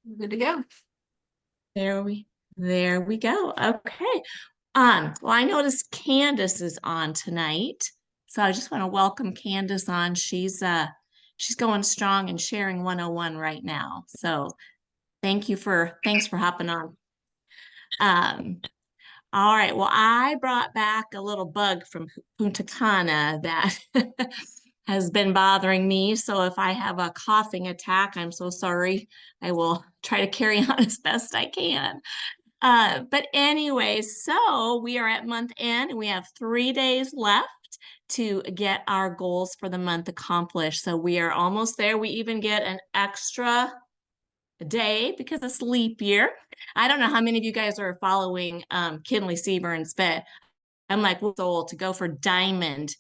Good to go. There we there we go. Okay. Well, I noticed Candace is on tonight. So I just want to welcome Candace on. She's going strong and sharing 101 right now. So thanks for hopping on. Um, all right. Well, I brought back a little bug from Punta Cana that has been bothering me. So if I have a coughing attack, I'm so sorry. I will try to carry on as best I can. But anyway, so we are at month end and we have 3 days left to get our goals for the month accomplished. So we are almost there. We even get an extra day because it's leap year. I don't know how many of you guys are following Kinley Seaburn's, but I'm like, soul to go for diamond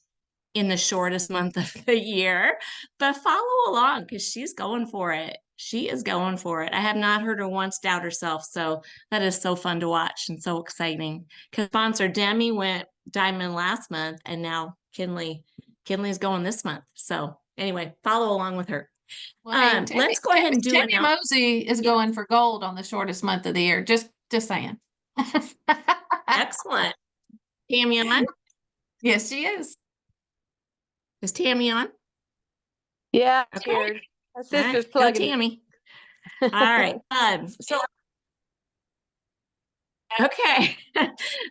in the shortest month of the year, but follow along because she's going for it. She is going for it. I have not heard her once doubt herself. So that is so fun to watch and so exciting. Because sponsor Demi went diamond last month and now Kinley's going this month. So anyway, follow along with her. Well, hey, Let's go ahead and do it Tammy now. Mosey is Yeah, going for gold on the shortest month of the year. Just saying. excellent. Tammy on? Yes, she is. Is Tammy on? Yeah, it's Okay. here. My All right. sister's Go plugging. Tammy. All right. So okay. All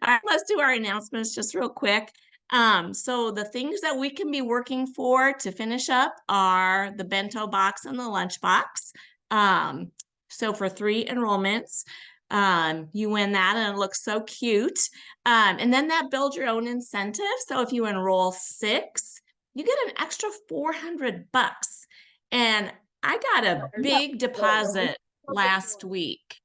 right, let's do our announcements just real quick. So the things that we can be working for to finish up are the bento box and the lunch box. So for 3 enrollments, you win that and it looks so cute. And then that build your own incentive. So if you enroll 6, you get an extra $400. And I got a big deposit last week.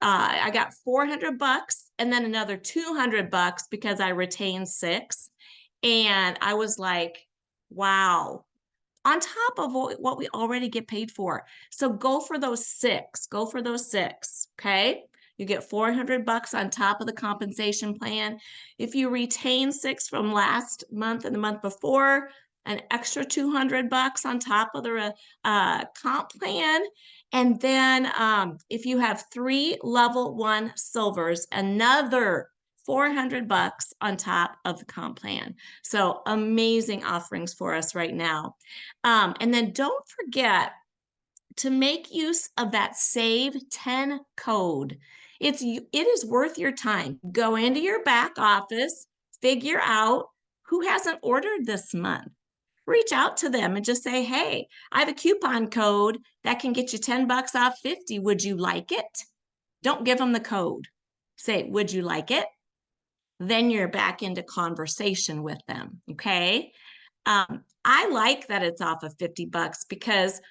I got $400 and then another $200 because I retained 6. And I was like, wow, on top of what we already get paid for. So go for those 6. Go for those 6. Okay. You get $400 on top of the compensation plan. If you retain 6 from last month and the month before, an extra $200 on top of the comp plan. And then if you have 3 level 1 silvers, another $400 on top of the comp plan. So amazing offerings for us right now. And then don't forget to make use of that save 10 code. It is worth your time. Go into your back office, figure out who hasn't ordered this month. Reach out to them and just say, hey, I have a coupon code that can get you $10 off 50. Would you like it? Don't give them the code. Say, would you like it? Then you're back into conversation with them. Okay. I like that it's off of $50 because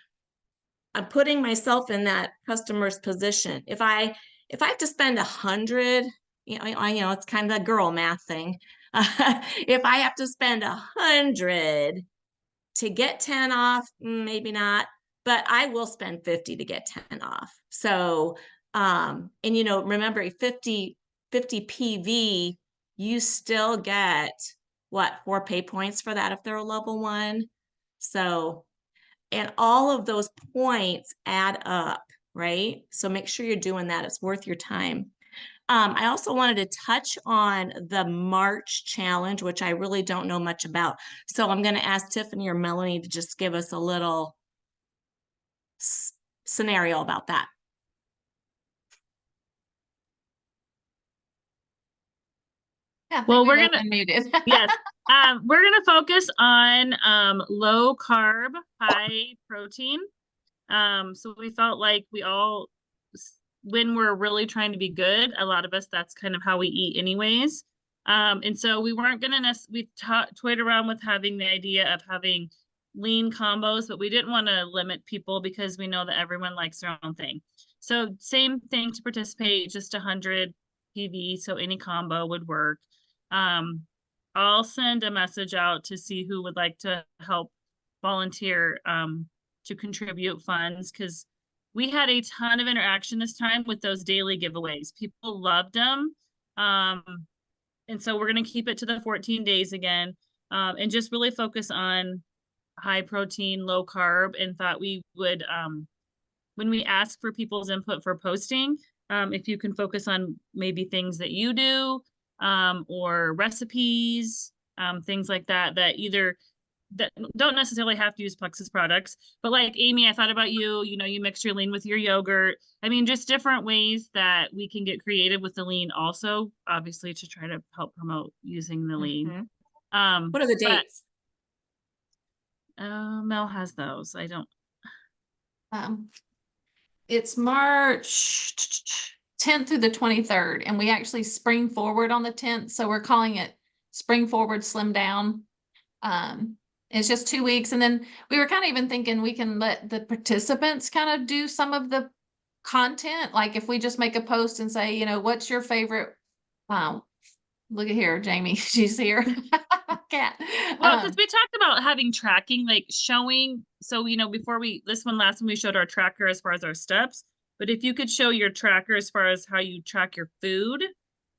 I'm putting myself in that customer's position. If I have to spend 100, it's kind of the girl math thing. If I have to spend 100 to get 10 off, maybe not, but I will spend 50 to get 10 off. So, and remember 50 PV, you still get what, 4 pay points for that if they're a level 1. So, and all of those points add up, right? So make sure you're doing that. It's worth your time. I also wanted to touch on the March challenge, which I really don't know much about. So I'm going to ask Tiffany or Melanie to just give us a little scenario about that. Yeah, Well, we're both gonna unmuted. yes, we're gonna focus on low carb, high protein. So we felt like we all, when we're really trying to be good, a lot of us, that's kind of how we eat anyways. And so we weren't gonna toyed around with having the idea of having lean combos, but we didn't want to limit people because we know that everyone likes their own thing. So same thing to participate, just 100 PV, so any combo would work. I'll send a message out to see who would like to help volunteer to contribute funds, because we had a ton of interaction this time with those daily giveaways. People loved them. And so we're going to keep it to the 14 days again, and just really focus on high protein, low carb, and thought we would when we ask for people's input for posting, if you can focus on maybe things that you do, or recipes, things like that, that either that don't necessarily have to use Plexus products, but like Amy, I thought about you, you know, you mix your lean with your yogurt. I mean, just different ways that we can get creative with the lean also, obviously to try to help promote using the lean. What are the but, dates? Mel has those. I don't. It's March 10th through the 23rd, and we actually spring forward on the 10th, so we're calling it Spring Forward Slim Down. It's just 2 weeks, and then we were kind of even thinking we can let the participants kind of do some of the content, like if we just make a post and say, you know, what's your favorite, look at here, Jamie, she's here. Cat. Well, because we talked about having tracking, like showing, so, you know, before last one we showed our tracker as far as our steps, but if you could show your tracker as far as how you track your food,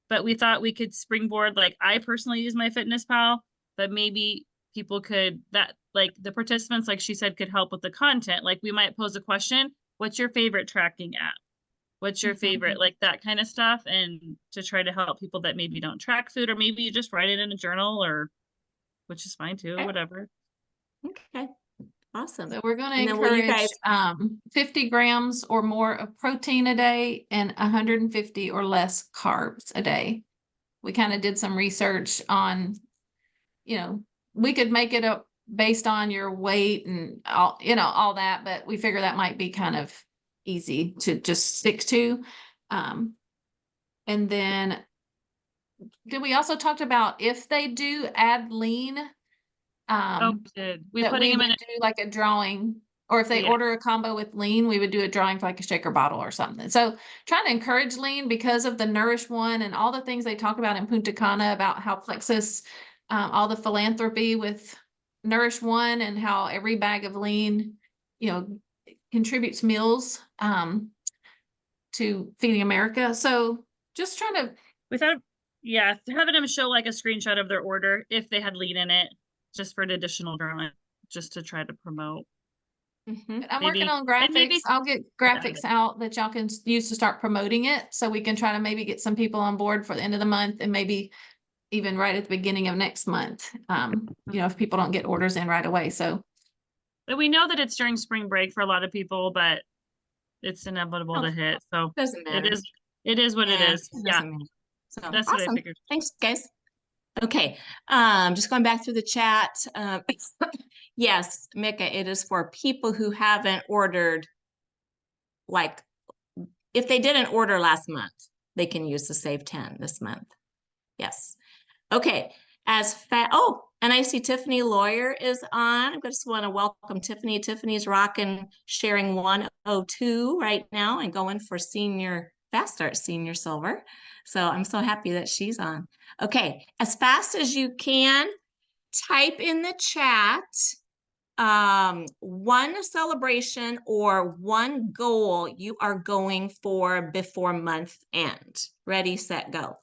but we thought we could springboard, like I personally use my Fitness Pal, but maybe people could, that like the participants, like she said, could help with the content. Like we might pose a question, what's your favorite tracking app? What's your favorite, like that kind of stuff, and to try to help people that maybe don't track food, or maybe you just write it in a journal, or which is fine too, Okay. whatever. Okay, awesome. So we're going to And then will you encourage guys- 50 grams or more of protein a day and 150 or less carbs a day. We kind of did some research on, you know, we could make it up based on your weight and all, you know, all that, but we figure that might be kind of easy to just stick to. And then did we also talked about if they do add lean, Oh, did we that putting we them would in? do like a drawing, or if they Yeah. order a combo with lean, we would do a drawing for like a shaker bottle or something. So trying to encourage lean because of the Nourish One and all the things they talk about in Punta Cana about how Plexus, all the philanthropy with Nourish One and how every bag of lean, you know, contributes meals to Feeding America. So just trying to We thought, yeah, having them show like a screenshot of their order if they had lean in it, just for an additional drawing, just to try to promote. I'm working on and maybe- graphics. I'll get graphics out that y'all can use to start promoting it. So we can try to maybe get some people on board for the end of the month and maybe even right at the beginning of next month. You know, if people don't get orders in right away. So But we know that it's during spring break for a lot of people, but it's inevitable Oh, to hit. So Doesn't matter. it is what it Yeah, is. it Yeah, doesn't matter. So that's what I awesome. figured. Thanks, guys. Okay, just going back through the chat. Yes, Mika, it is for people who haven't ordered, like, if they didn't order last month, they can use the Save 10 this month. Yes. Okay, oh, and I see Tiffany Lawyer is on. I just want to welcome Tiffany. Tiffany's rocking sharing 102 right now and going for senior, fast start senior silver. So I'm so happy that she's on. Okay, as fast as you can, type in the chat one celebration or one goal you are going for before month end. Ready, set, go.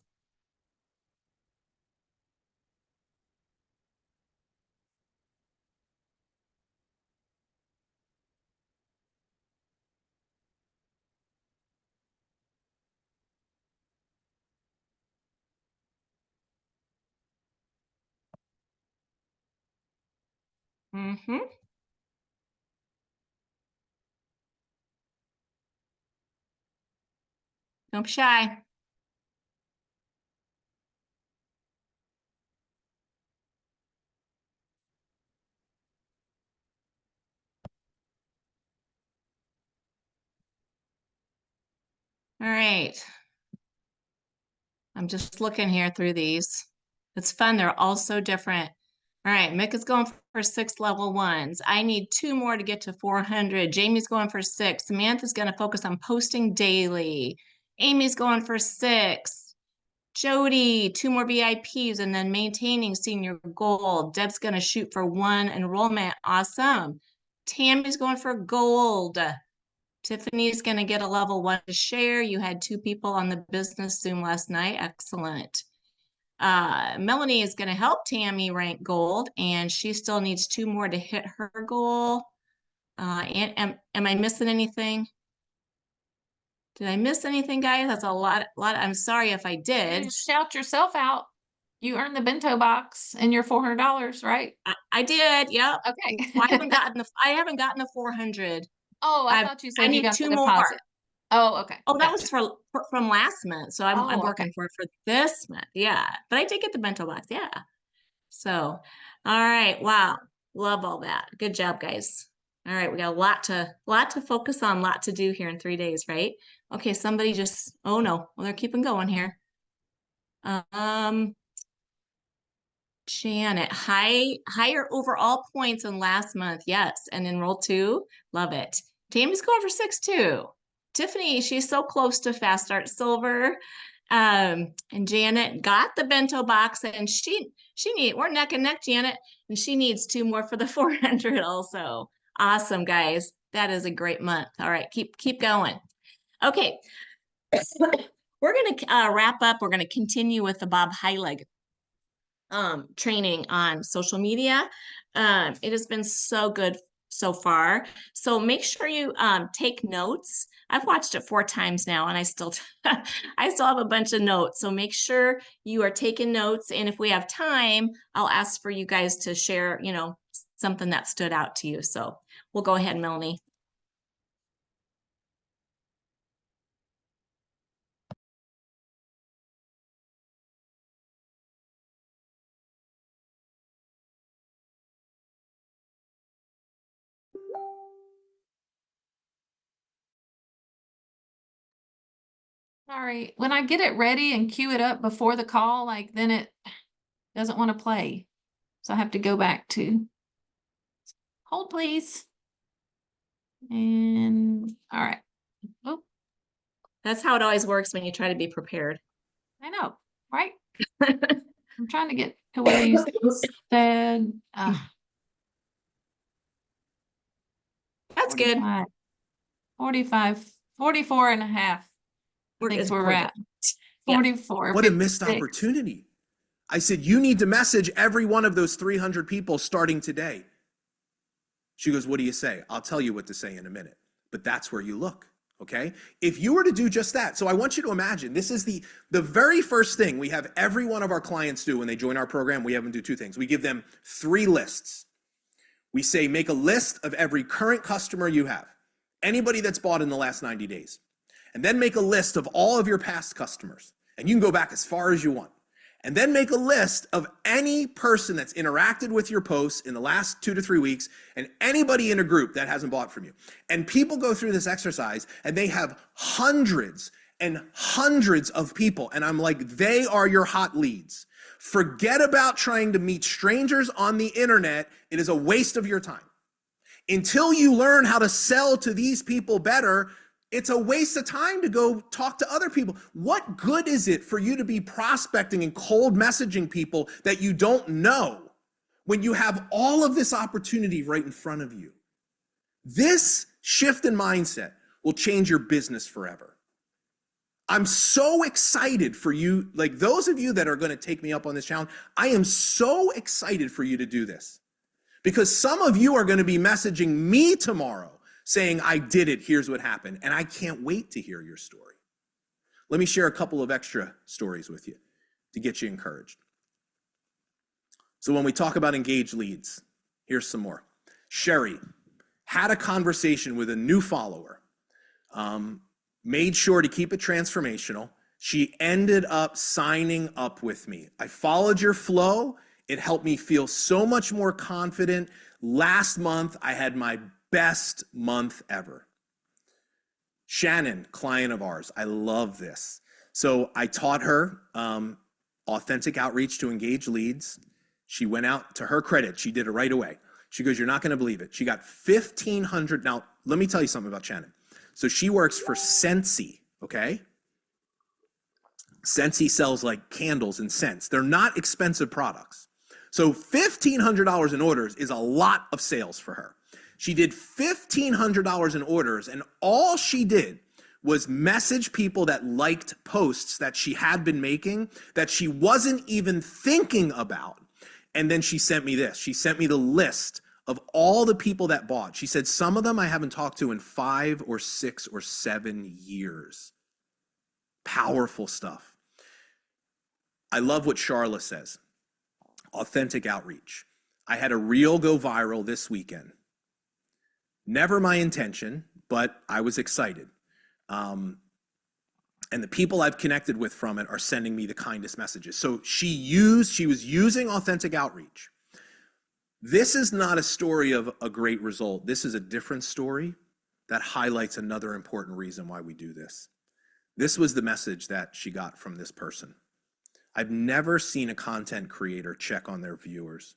Mm-hmm. Don't be shy. All right. I'm just looking here through these. It's fun. They're all so different. All right. Mick is going for 6 level 1s. I need 2 more to get to 400. Jamie's going for 6. Samantha's going to focus on posting daily. Amy's going for 6. Jody, 2 more VIPs and then maintaining senior gold. Deb's going to shoot for 1 enrollment. Awesome. Tammy's going for gold. Tiffany's going to get a level 1 to share. You had 2 people on the business Zoom last night. Excellent. Melanie is going to help Tammy rank gold, and she still needs 2 more to hit her goal. And am I missing anything? Did I miss anything, guys? That's a lot. I'm sorry if I You did. just shout yourself out. You earned the bento box and your $400, right? I did. Yep. Okay. Well, I haven't gotten the 400. Oh, I I've- thought you I said you need got the 2 more. deposit. Oh, okay. Oh, that was Gotcha. from last month. So I'm Oh, working for this month. Yeah. But I did get the bento box. Yeah. So, all right. Wow. Love all that. Good job, guys. All right. We got a lot to focus on, lot to do here in 3 days, right? Okay. Somebody just, oh no. Well, they're keeping going here. Janet, higher overall points than last month. Yes. And enroll 2. Love it. Tammy's going for 6 too. Tiffany, she's so close to Fast Start Silver. And Janet got the bento box and we're neck and neck, Janet, and she needs 2 more for the 400 also. Awesome, guys. That is a great month. All right. Keep going. Okay. We're going to wrap up. We're going to continue with the Bob Heilig training on social media. It has been so good so far. So make sure you take notes. I've watched it 4 times now and I still have a bunch of notes. So make sure you are taking notes. And if we have time, I'll ask for you guys to share, something that stood out to you. So we'll go ahead, Melanie. Sorry. When I get it ready and cue it up before the call, then it doesn't want to play. So I have to go back to hold, please. And all right. Oh, That's how it always works when you try to be prepared. I know, right? I'm trying to get to where you said That's good. 45, 44 and a half. I think we're at 44. What a missed 56. opportunity. I said, you need to message every one of those 300 people starting today. She goes, what do you say? I'll tell you what to say in a minute. But that's where you look, okay? If you were to do just that, so I want you to imagine, this is the very first thing we have every one of our clients do when they join our program. We have them do 2 things. We give them 3 lists. We say, make a list of every current customer you have, anybody that's bought in the last 90 days. And then make a list of all of your past customers. And you can go back as far as you want. And then make a list of any person that's interacted with your posts in the last 2 to 3 weeks and anybody in a group that hasn't bought from you. And people go through this exercise and they have hundreds and hundreds of people. And I'm like, they are your hot leads. Forget about trying to meet strangers on the internet. It is a waste of your time. Until you learn how to sell to these people better, it's a waste of time to go talk to other people. What good is it for you to be prospecting and cold messaging people that you don't know when you have all of this opportunity right in front of you? This shift in mindset will change your business forever. I'm so excited for you, like those of you that are going to take me up on this challenge, I am so excited for you to do this because some of you are going to be messaging me tomorrow saying, I did it, here's what happened. And I can't wait to hear your story. Let me share a couple of extra stories with you to get you encouraged. So when we talk about engaged leads, here's some more. Sherry had a conversation with a new follower, made sure to keep it transformational. She ended up signing up with me. I followed your flow. It helped me feel so much more confident. Last month, I had my best month ever. Shannon, client of ours, I love this. So I taught her authentic outreach to engage leads. She went out, to her credit, she did it right away. She goes, you're not going to believe it. She got 1,500. Now, let me tell you something about Shannon. So she works for Scentsy, okay? Scentsy sells like candles and scents. They're not expensive products. So $1,500 in orders is a lot of sales for her. She did $1,500 in orders, and all she did was message people that liked posts that she had been making that she wasn't even thinking about. And then she sent me this. She sent me the list of all the people that bought, she said, some of them I haven't talked to in 5 or 6 or 7 years. Powerful stuff. I love what Charla says. Authentic outreach. I had a reel go viral this weekend. Never my intention, but I was excited. And the people I've connected with from it are sending me the kindest messages. So she was using authentic outreach. This is not a story of a great result. This is a different story that highlights another important reason why we do this. This was the message that she got from this person. I've never seen a content creator check on their viewers.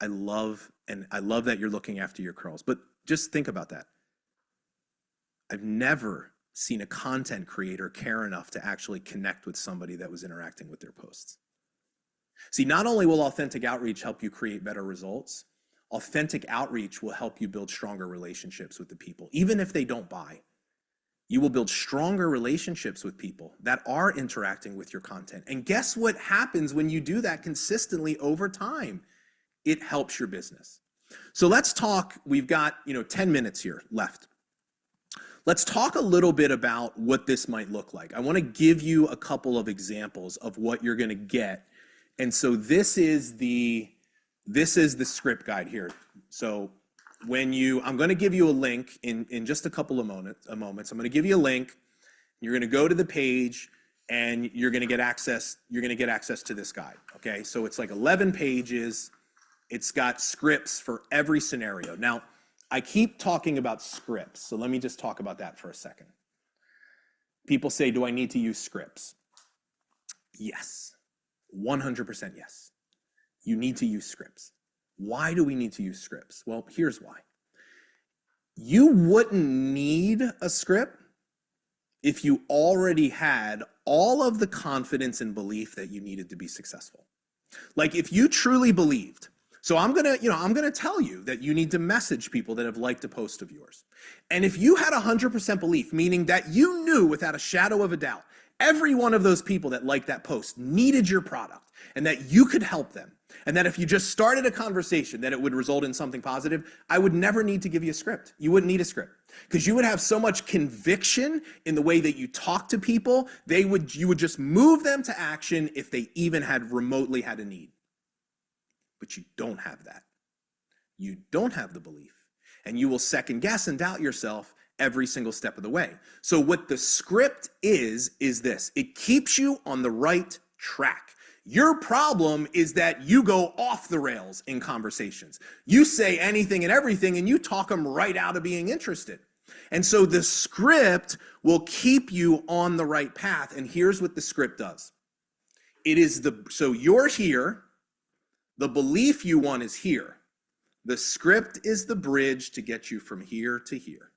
I love that you're looking after your curls, but just think about that. I've never seen a content creator care enough to actually connect with somebody that was interacting with their posts. See, not only will authentic outreach help you create better results, authentic outreach will help you build stronger relationships with the people. Even if they don't buy, you will build stronger relationships with people that are interacting with your content. And guess what happens when you do that consistently over time? It helps your business. So let's talk, we've got 10 minutes here left. Let's talk a little bit about what this might look like. I want to give you a couple of examples of what you're going to get. And so this is the script guide here. So I'm going to give you a link in just a couple of moments. I'm going to give you a link. You're going to go to the page and you're going to get access to this guide. Okay. So it's like 11 pages. It's got scripts for every scenario. Now, I keep talking about scripts, so let me just talk about that for a second. People say, do I need to use scripts? Yes, 100% yes. You need to use scripts. Why do we need to use scripts? Well, here's why. You wouldn't need a script if you already had all of the confidence and belief that you needed to be successful. Like if you truly believed, so I'm gonna tell you that you need to message people that have liked a post of yours. And if you had 100% belief, meaning that you knew without a shadow of a doubt, every one of those people that liked that post needed your product and that you could help them, and that if you just started a conversation that it would result in something positive, I would never need to give you a script. You wouldn't need a script because you would have so much conviction in the way that you talk to people, you would just move them to action if they even had remotely had a need. But you don't have that. You don't have the belief. And you will second guess and doubt yourself every single step of the way. So what the script is this. It keeps you on the right track. Your problem is that you go off the rails in conversations. You say anything and everything and you talk them right out of being interested. And so the script will keep you on the right path. And here's what the script does. So you're here. The belief you want is here. The script is the bridge to get you from here to here.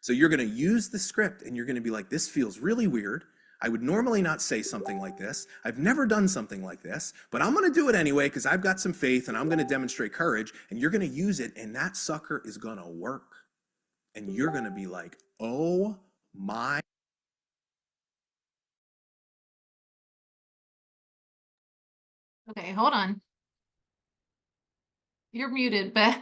So you're going to use the script and you're going to be like, this feels really weird. I would normally not say something like this. I've never done something like this, but I'm going to do it anyway because I've got some faith and I'm going to demonstrate courage, and you're going to use it and that sucker is going to work. And you're going to be like, oh my. Okay, hold on. You're muted, Beth.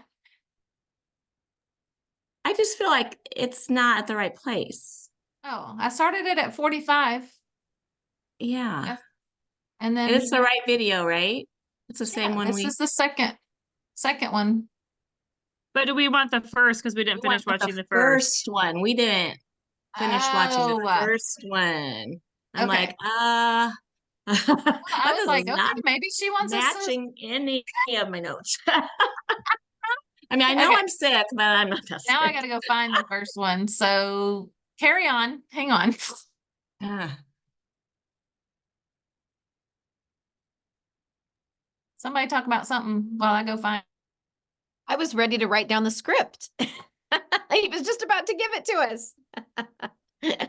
I just feel like it's not at the right place. Oh, I started it at 45. Yeah. Yes. And then It's the right video, right? It's the same one this is the second one. But do we want the first because we didn't We finish went with watching the first? one. We didn't finish watching the Oh, first one. I'm okay. like, I was like, okay, not maybe she wants us to. matching any of my notes. I mean, I know Okay. I'm sick, but I'm not that Now I sick. got to go find the first one. So carry on. Hang on. Ah. Somebody talk about something while I go find. I was ready to write down the script. He was just about to give it to us.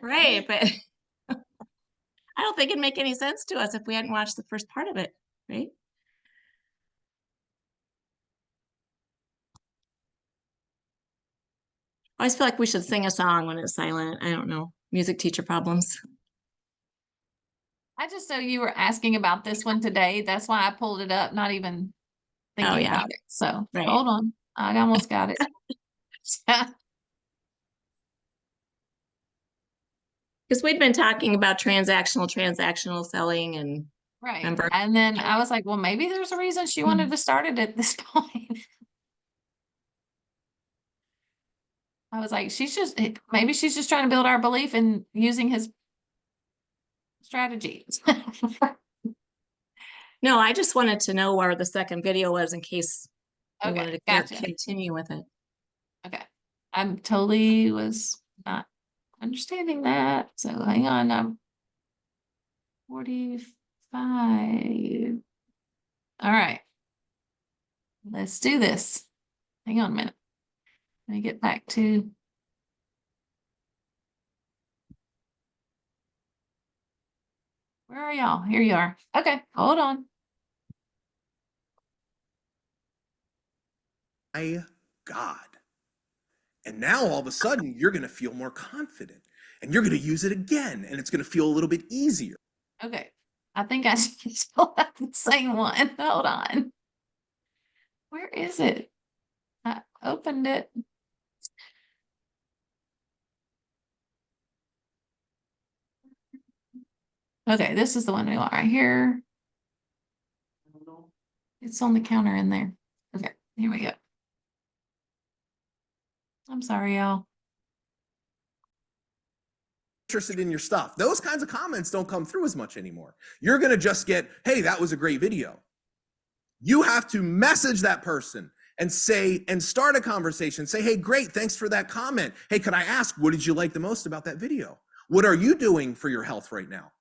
Right, but I don't think it'd make any sense to us if we hadn't watched the first part of it, right? I always feel like we should sing a song when it's silent. I don't know. Music teacher problems. I just know you were asking about this one today. That's why I pulled it up, not even thinking yeah. about it. So Right. hold on. I almost got it. Because we'd been talking about transactional selling and Right. Remember? And then I was like, well, maybe there's a reason she wanted to start it at this point. I was like, maybe she's just trying to build our belief in using his strategies. no, I just wanted to know where the second video was in case we Okay, wanted to gotcha. continue with it. Okay. I'm totally was not understanding that. So hang on. I'm 45. All right. Let's do this. Hang on a minute. Let me get back to. Where are y'all? Here you are. Okay, hold on. My God. And now all of a sudden, you're going to feel more confident and you're going to use it again. And it's going to feel a little bit easier. Okay. I think I still have the same one. Hold on. Where is it? I opened it. Okay, this is the one we want right here. It's on the counter in there. Okay, here we go. I'm sorry, y'all. Interested in your stuff. Those kinds of comments don't come through as much anymore. You're going to just get, hey, that was a great video. You have to message that person and say, and start a conversation. Say, hey, great, thanks for that comment. Hey, could I ask, what did you like the most about that video? What are you doing for your health right now?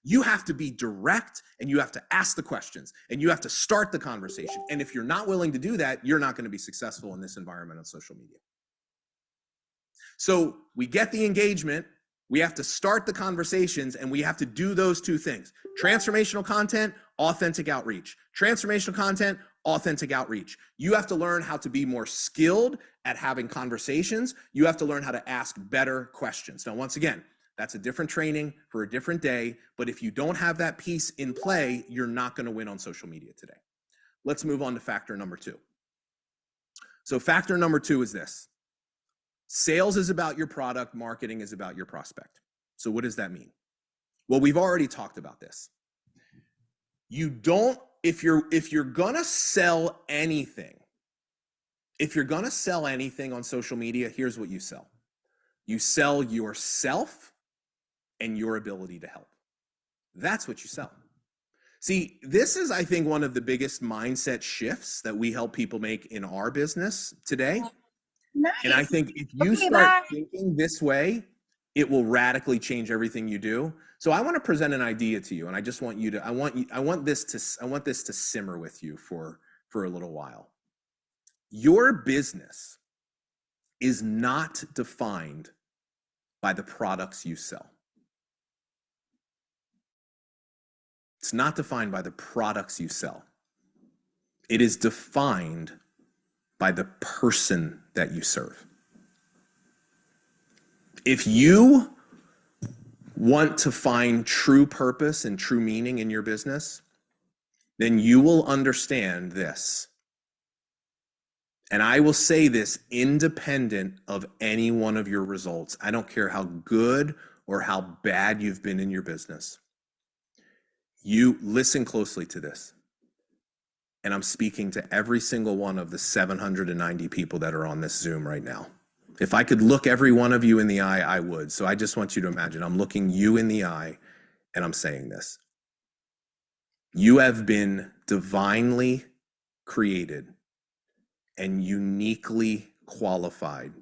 You have to be direct and you have to ask the questions and you have to start the conversation. And if you're not willing to do that, you're not going to be successful in this environment on social media. So we get the engagement, we have to start the conversations, and we have to do those two things. Transformational content, authentic outreach. Transformational content, authentic outreach. You have to learn how to be more skilled at having conversations. You have to learn how to ask better questions. Now, once again, that's a different training for a different day, but if you don't have that piece in play, you're not going to win on social media today. Let's move on to factor number 2. So factor number 2 is this. Sales is about your product, marketing is about your prospect. So what does that mean? Well, we've already talked about this. You don't, if you're gonna sell anything, on social media, here's what you sell. You sell yourself and your ability to help. That's what you sell. See, this is, I think, one of the biggest mindset shifts that we help people make in our business today. Nice. And I think if you start thinking this way, it will radically change everything you do. So I want to present an idea to you, and I just want you to, I want this to simmer with you for a little while. Your business is not defined by the products you sell. It's not defined by the products you sell. It is defined by the person that you serve. If you want to find true purpose and true meaning in your business, then you will understand this. And I will say this independent of any one of your results. I don't care how good or how bad you've been in your business. You listen closely to this. And I'm speaking to every single one of the 790 people that are on this Zoom right now. If I could look every one of you in the eye, I would. So I just want you to imagine, I'm looking you in the eye and I'm saying this. You have been divinely created and uniquely qualified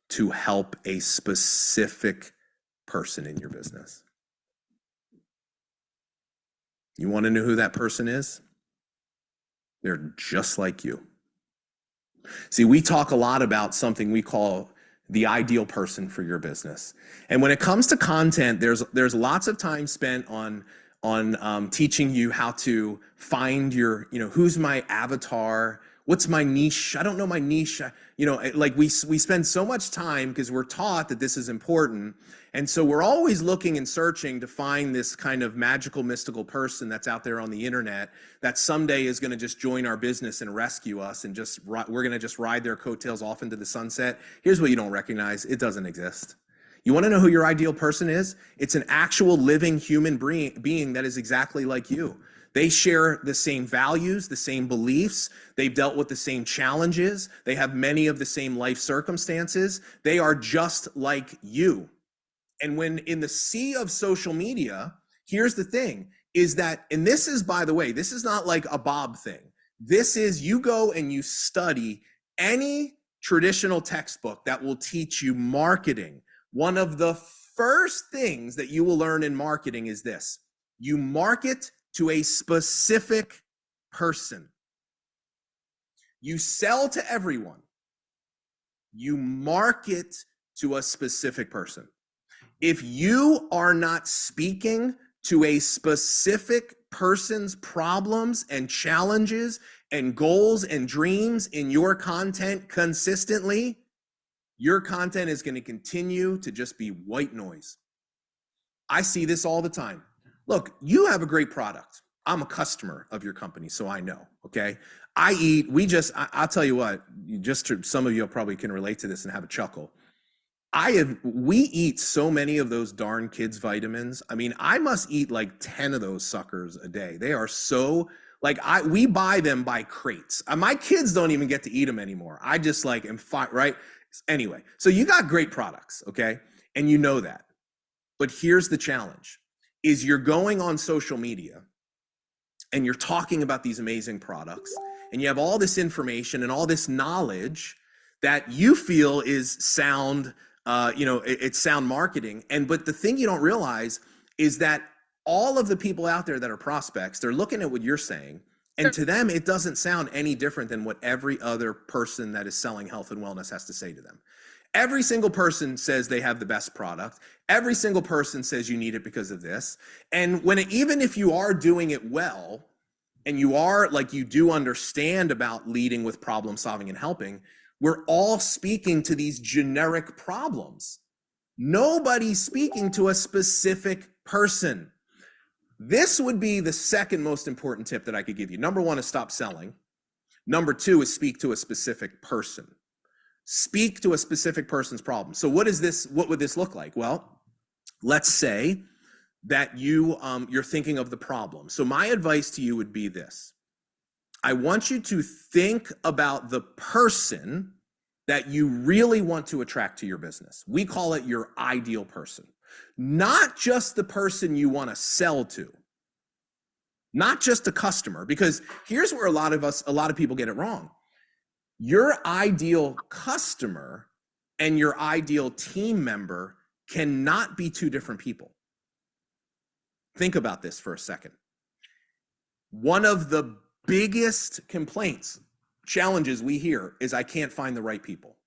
to help a specific person in your business. You want to know who that person is? They're just like you. See, we talk a lot about something we call the ideal person for your business. And when it comes to content, there's lots of time spent on teaching you how to find your, who's my avatar? What's my niche? I don't know my niche. You know, like we spend so much time because we're taught that this is important. And so we're always looking and searching to find this kind of magical, mystical person that's out there on the internet that someday is going to just join our business and rescue us, and we're going to just ride their coattails off into the sunset. Here's what you don't recognize. It doesn't exist. You want to know who your ideal person is? It's an actual living human being that is exactly like you. They share the same values, the same beliefs. They've dealt with the same challenges. They have many of the same life circumstances. They are just like you. And when in the sea of social media, here's the thing, is that, and this is, by the way, this is not like a Bob thing. This is, you go and you study any traditional textbook that will teach you marketing. One of the first things that you will learn in marketing is this: you market to a specific person. You sell to everyone. You market to a specific person. If you are not speaking to a specific person's problems and challenges and goals and dreams in your content consistently, your content is going to continue to just be white noise. I see this all the time. Look, you have a great product. I'm a customer of your company, so I know, okay? I'll tell you what, some of you probably can relate to this and have a chuckle. We eat so many of those darn kids' vitamins. I mean, I must eat like 10 of those suckers a day. They are so, we buy them by crates. My kids don't even get to eat them anymore. I just am fine, right? Anyway, so you got great products, okay? And you know that. But here's the challenge, is you're going on social media and you're talking about these amazing products, and you have all this information and all this knowledge that you feel is sound, it's sound marketing. But the thing you don't realize is that all of the people out there that are prospects, they're looking at what you're saying, and to them, it doesn't sound any different than what every other person that is selling health and wellness has to say to them. Every single person says they have the best product. Every single person says you need it because of this. And even if you are doing it well, and you are you do understand about leading with problem solving and helping, we're all speaking to these generic problems. Nobody's speaking to a specific person. This would be the second most important tip that I could give you. Number one is stop selling. Number two is speak to a specific person. Speak to a specific person's problem. So what would this look like? Well, let's say that you're thinking of the problem. So my advice to you would be this: I want you to think about the person that you really want to attract to your business. We call it your ideal person, not just the person you want to sell to, not just a customer, because here's where a lot of people get it wrong. Your ideal customer and your ideal team member cannot be two different people. Think about this for a second. One of the biggest challenges we hear is, I can't find the right people.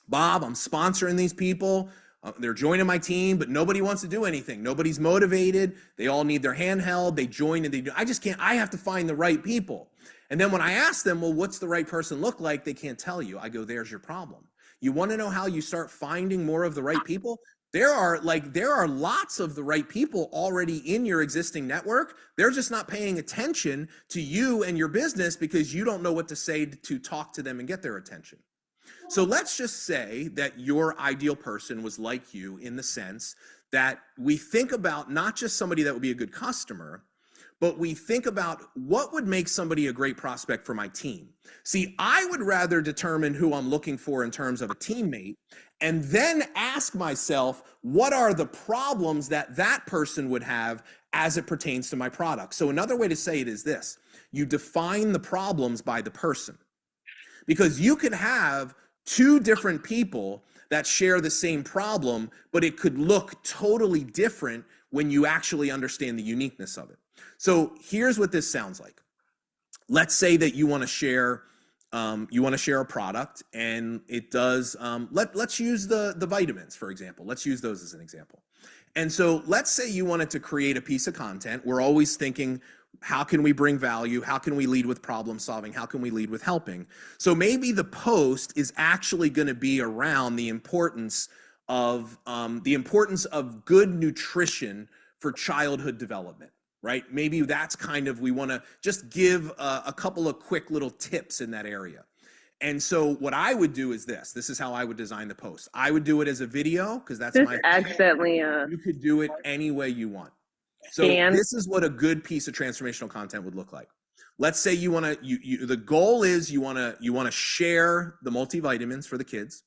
Bob, I'm sponsoring these people. They're joining my team, but nobody wants to do anything. Nobody's motivated. They all need their hand held. They join and they do. I have to find the right people. And then when I ask them, well, what's the right person look like? They can't tell you. I go, there's your problem. You want to know how you start finding more of the right people? There are lots of the right people already in your existing network. They're just not paying attention to you and your business because you don't know what to say to talk to them and get their attention. So let's just say that your ideal person was like you, in the sense that we think about not just somebody that would be a good customer, but we think about what would make somebody a great prospect for my team. See, I would rather determine who I'm looking for in terms of a teammate, and then ask myself, what are the problems that that person would have as it pertains to my product? So another way to say it is this: you define the problems by the person. Because you could have two different people that share the same problem, but it could look totally different when you actually understand the uniqueness of it. So here's what this sounds like. Let's say that you want to share a product, and it does, let's use the vitamins, for example. Let's use those as an example. And so let's say you wanted to create a piece of content. We're always thinking, How can we bring value? How can we lead with problem solving? How can we lead with helping? So maybe the post is actually going to be around the importance of good nutrition for childhood development, right? Maybe that's kind of, we want to just give a couple of quick little tips in that area. And so what I would do is this. This is how I would design the post. I would do it as a video because that's Just my. accidentally You could do it any way you want. So Scan. this is what a good piece of transformational content would look like. Let's say you want to, the goal is you want to share the multivitamins for the kids,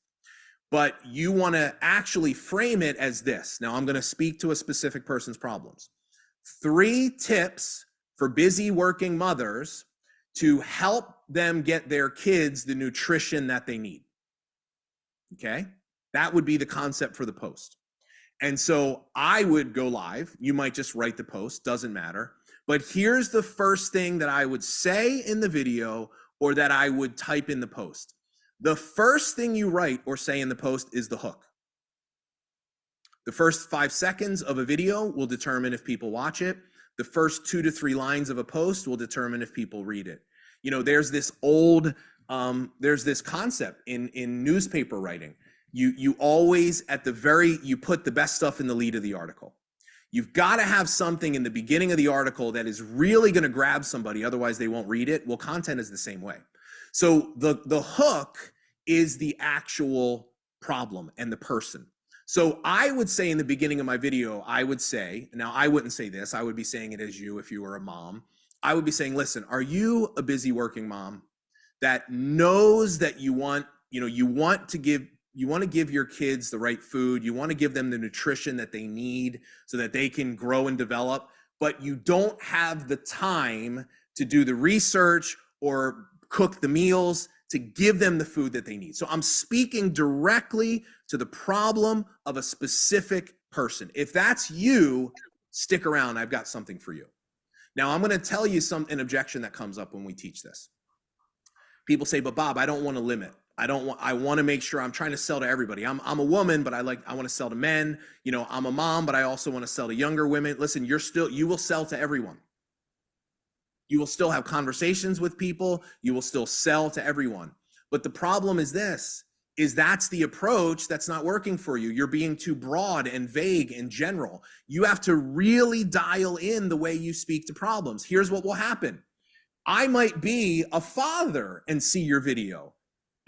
but you want to actually frame it as this. Now I'm going to speak to a specific person's problems. 3 tips for busy working mothers to help them get their kids the nutrition that they need. Okay? That would be the concept for the post. And so I would go live. You might just write the post, doesn't matter. But here's the first thing that I would say in the video or that I would type in the post. The first thing you write or say in the post is the hook. The first 5 seconds of a video will determine if people watch it. The first 2 to 3 lines of a post will determine if people read it. You know, there's this concept in newspaper writing. You always you put the best stuff in the lead of the article. You've got to have something in the beginning of the article that is really going to grab somebody, otherwise they won't read it. Well, content is the same way. So the hook is the actual problem and the person. So I would say in the beginning of my video, I would say, now I wouldn't say this, I would be saying it as you if you were a mom. I would be saying, listen, are you a busy working mom that knows that you want to give your kids the right food, you want to give them the nutrition that they need so that they can grow and develop, but you don't have the time to do the research or cook the meals to give them the food that they need. So I'm speaking directly to the problem of a specific person. If that's you, stick around, I've got something for you. Now I'm going to tell you an objection that comes up when we teach this. People say, but Bob, I don't want to limit. I want to make sure I'm trying to sell to everybody. I'm a woman, but I want to sell to men. You know, I'm a mom, but I also want to sell to younger women. Listen, you will sell to everyone. You will still have conversations with people. You will still sell to everyone. But the problem is that's the approach that's not working for you. You're being too broad and vague and general. You have to really dial in the way you speak to problems. Here's what will happen. I might be a father and see your video,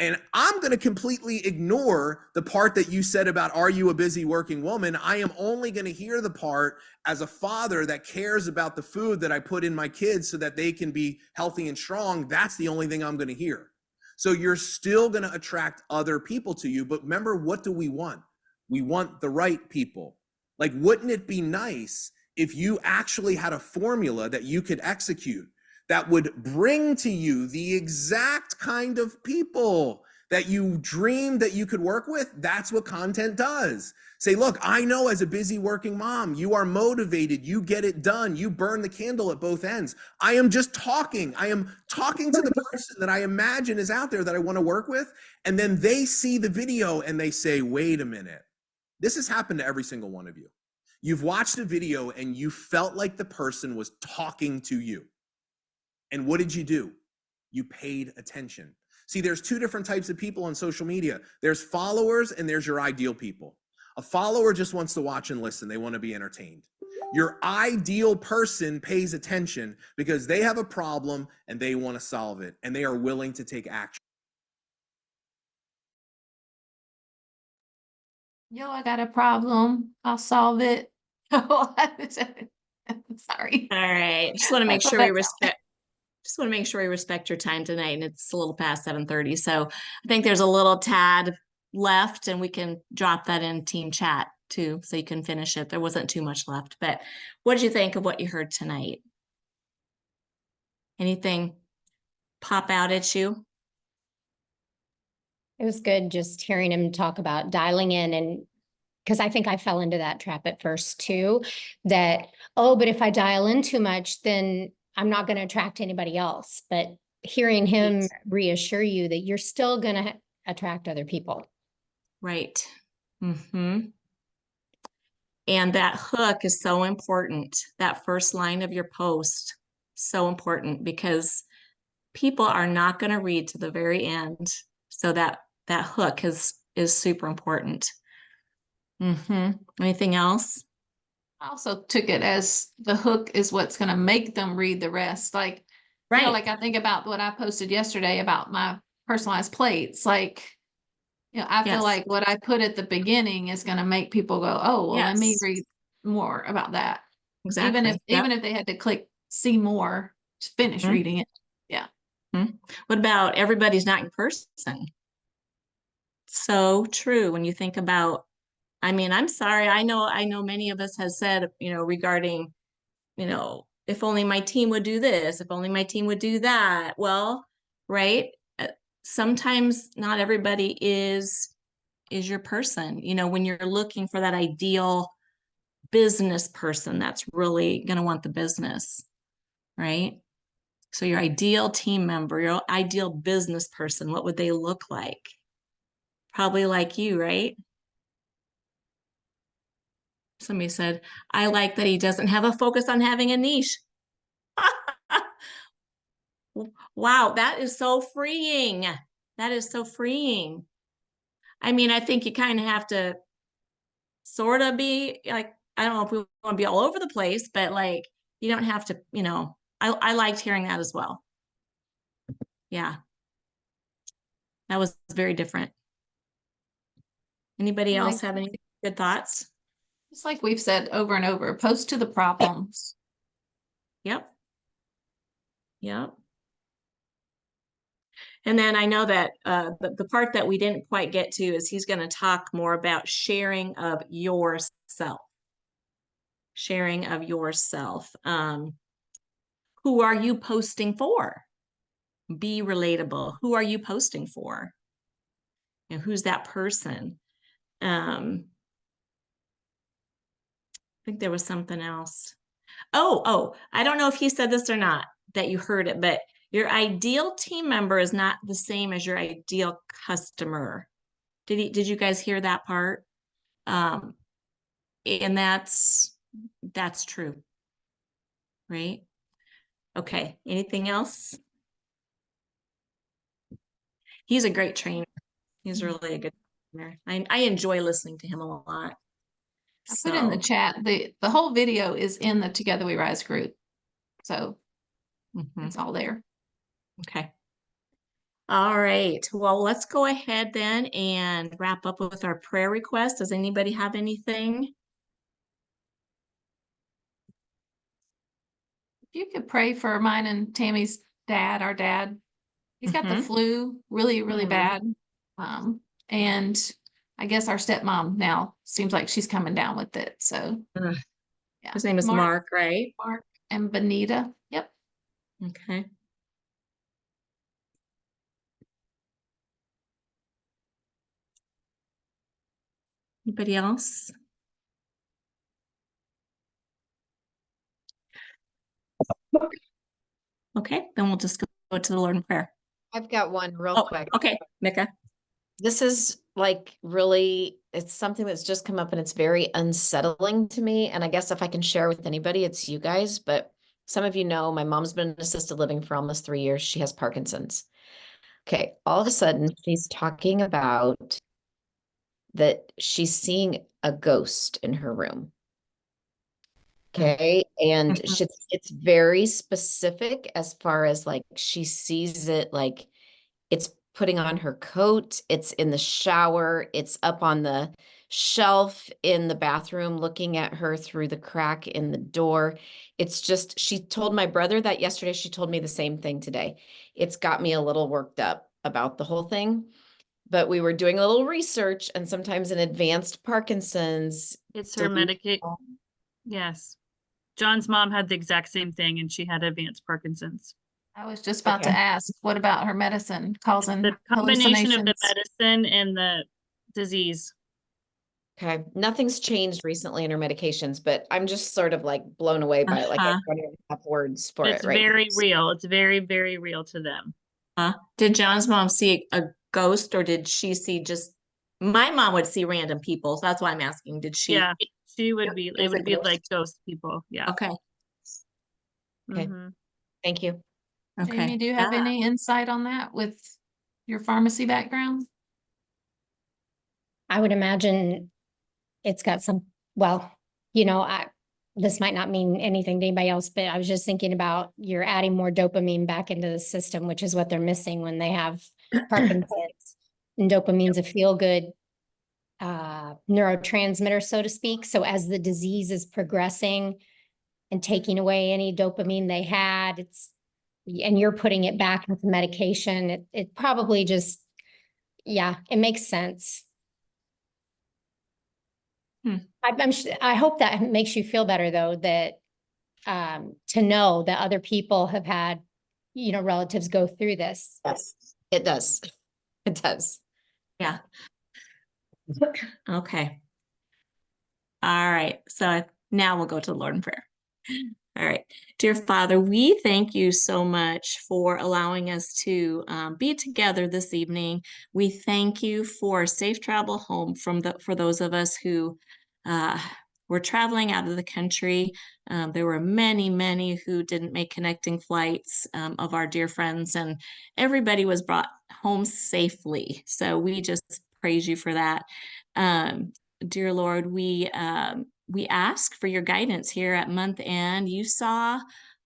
and I'm going to completely ignore the part that you said about, are you a busy working woman? I am only going to hear the part as a father that cares about the food that I put in my kids so that they can be healthy and strong. That's the only thing I'm going to hear. So you're still going to attract other people to you. But remember, what do we want? We want the right people. Like, wouldn't it be nice if you actually had a formula that you could execute that would bring to you the exact kind of people that you dreamed that you could work with? That's what content does. Say, look, I know as a busy working mom, you are motivated, you get it done, you burn the candle at both ends. I am just talking. I am talking to the person that I imagine is out there that I want to work with. And then they see the video and they say, wait a minute. This has happened to every single one of you. You've watched a video and you felt like the person was talking to you. And what did you do? You paid attention. See, there's 2 different types of people on social media. There's followers and there's your ideal people. A follower just wants to watch and listen. They want to be entertained. Your ideal person pays attention because they have a problem and they want to solve it and they are willing to take action. Yo, I got a problem. I'll solve it. Sorry. All right. Just want to make That's sure what we that respect your time tonight, and it's a little past 7:30. So I think there's a little tad left, and we can drop that in team chat too, so you can finish it. There wasn't too much left, but what did you think of what you heard tonight? Anything pop out at you? It was good just hearing him talk about dialing in, and because I think I fell into that trap at first too, that, oh, but if I dial in too much, then I'm not going to attract anybody else. But hearing him Right. reassure you that you're still going to attract other people. Right. Mm-hmm. And that hook is so important. That first line of your post. So important because people are not going to read to the very end. So that hook is super important. Anything else? I also took it as the hook is what's going to make them read the rest. Like, you know, like I think about what I posted yesterday about my personalized plates. Like, you know, I feel Yes. like what I put at the beginning is going to make people go, oh, well, let me Yes. read more about that. Exactly. Even if they had to click see more to finish reading it. Yeah. What about everybody's not your person? So true when you think about, I mean, I'm sorry, I know many of us has said, you know, regarding, you know, if only my team would do this, if only my team would do that. Well, right? Sometimes not everybody is your person. You know, when you're looking for that ideal business person that's really going to want the business, right? So your ideal team member, your ideal business person, what would they look like? Probably like you, right? Somebody said, I like that he doesn't have a focus on having a niche. Wow, that is so freeing. That is so freeing. I mean, I think you kind of have to sort of be like, I don't know if we want to be all over the place, but like, you don't have to, you know, I liked hearing that as well. Yeah. That was very different. Anybody else have any good thoughts? It's like we've said over and over, post to the problems. Yep. Yep. And then I know that the part that we didn't quite get to is he's going to talk more about sharing of yourself. Sharing of yourself. Who are you posting for? Be relatable. Who are you posting for? And who's that person? I think there was something else. Oh, I don't know if he said this or not, that you heard it, but your ideal team member is not the same as your ideal customer. Did you guys hear that part? And that's true, right? Okay, anything else? He's a great trainer. He's really a good trainer. I enjoy listening to him a lot. I put in the So, chat, the whole video is in the Together We Rise group. So it's all there. okay. All right. Well, let's go ahead then and wrap up with our prayer request. Does anybody have anything? If you could pray for mine and Tammy's dad, our dad, he's got the flu really, really bad. And I guess our stepmom now seems like she's coming down with it. So yeah. His name is Mark, right? Mark and Benita. Yep. Okay. Anybody else? Okay, then we'll just go to the Lord in prayer. I've got one real quick. Okay, Micah. This is like really, it's something that's just come up and it's very unsettling to me. And I guess if I can share with anybody, it's you guys. But some of you know, my mom's been in assisted living for almost 3 years. She has Parkinson's. Okay, all of a sudden she's talking about that she's seeing a ghost in her room. Okay, and it's very specific as far as like she sees it, like it's putting on her coat, it's in the shower, it's up on the shelf in the bathroom looking at her through the crack in the door. It's just, she told my brother that yesterday. She told me the same thing today. It's got me a little worked up about the whole thing. But we were doing a little research, and sometimes in advanced Parkinson's, It's her medication. Yes. John's mom had the exact same thing and she had advanced Parkinson's. I was just about to ask, what about her medicine causing The combination of the hallucinations? medicine and the disease. Okay, nothing's changed recently in her medications, but I'm just sort of like blown away by it. Like I don't even have words for It's it right very now. real. It's very, very real to them. Did John's mom see a ghost, or did she see just, my mom would see random people, so that's why I'm asking. Did she? Yeah, she would be, It it was a would be ghost. like ghost people. Yeah. Okay. Okay. Mhm. Thank you. Jamie, do you have Yeah. any insight on that with your pharmacy background? I would imagine it's got some, well, this might not mean anything to anybody else, but I was just thinking about you're adding more dopamine back into the system, which is what they're missing when they have Parkinson's. And dopamine's a feel-good neurotransmitter, so to speak. So as the disease is progressing and taking away any dopamine they had, and you're putting it back with medication, it probably just, yeah, it makes sense. I hope that makes you feel better, though, that to know that other people have had, relatives go through this. Yes, it does. It does. Yeah. Okay. All right. So now we'll go to the Lord in prayer. All right. Dear Father, we thank you so much for allowing us to be together this evening. We thank you for safe travel home for those of us who were traveling out of the country. There were many, many who didn't make connecting flights of our dear friends, and everybody was brought home safely. So we just praise you for that. Dear Lord, we ask for your guidance here at month end. You saw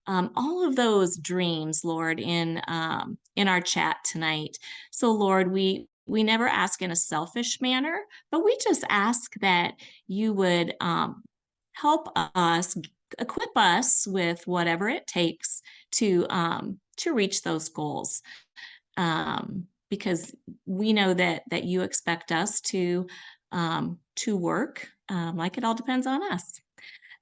all of those dreams, Lord, in our chat tonight. So, Lord, we never ask in a selfish manner, but we just ask that you would help us, equip us with whatever it takes to reach those goals. Because we know that you expect us to work like it all depends on us.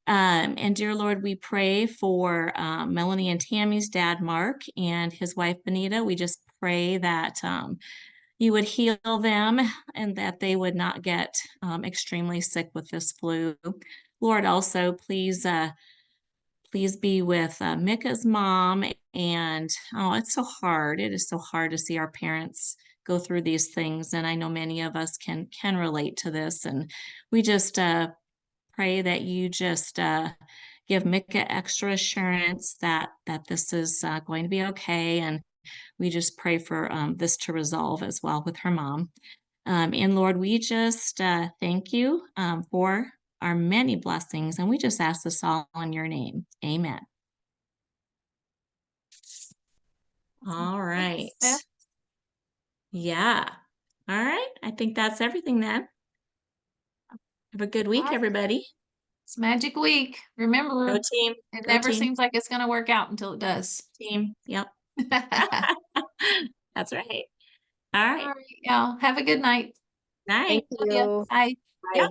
And dear Lord, we pray for Melanie and Tammy's dad, Mark, and his wife, Benita. We just pray that you would heal them and that they would not get extremely sick with this flu. Lord, also, please be with Mika's mom. And it's so hard. It is so hard to see our parents go through these things. And I know many of us can relate to this. And we just pray that you just give Mika extra assurance that this is going to be okay. And we just pray for this to resolve as well with her mom. And Lord, we just thank you for our many blessings. And we just ask this all in your name. Amen. All right. Steph. Yeah. All right. I think that's everything then. Have a good week, All right. everybody. It's Magic Week. Remember, Go team. it Go never team. seems like it's going to work out until it does. Team. Yep. That's right. All All right. right, y'all. Have a good night. Night. Thank Love ya. you. Bye. Bye.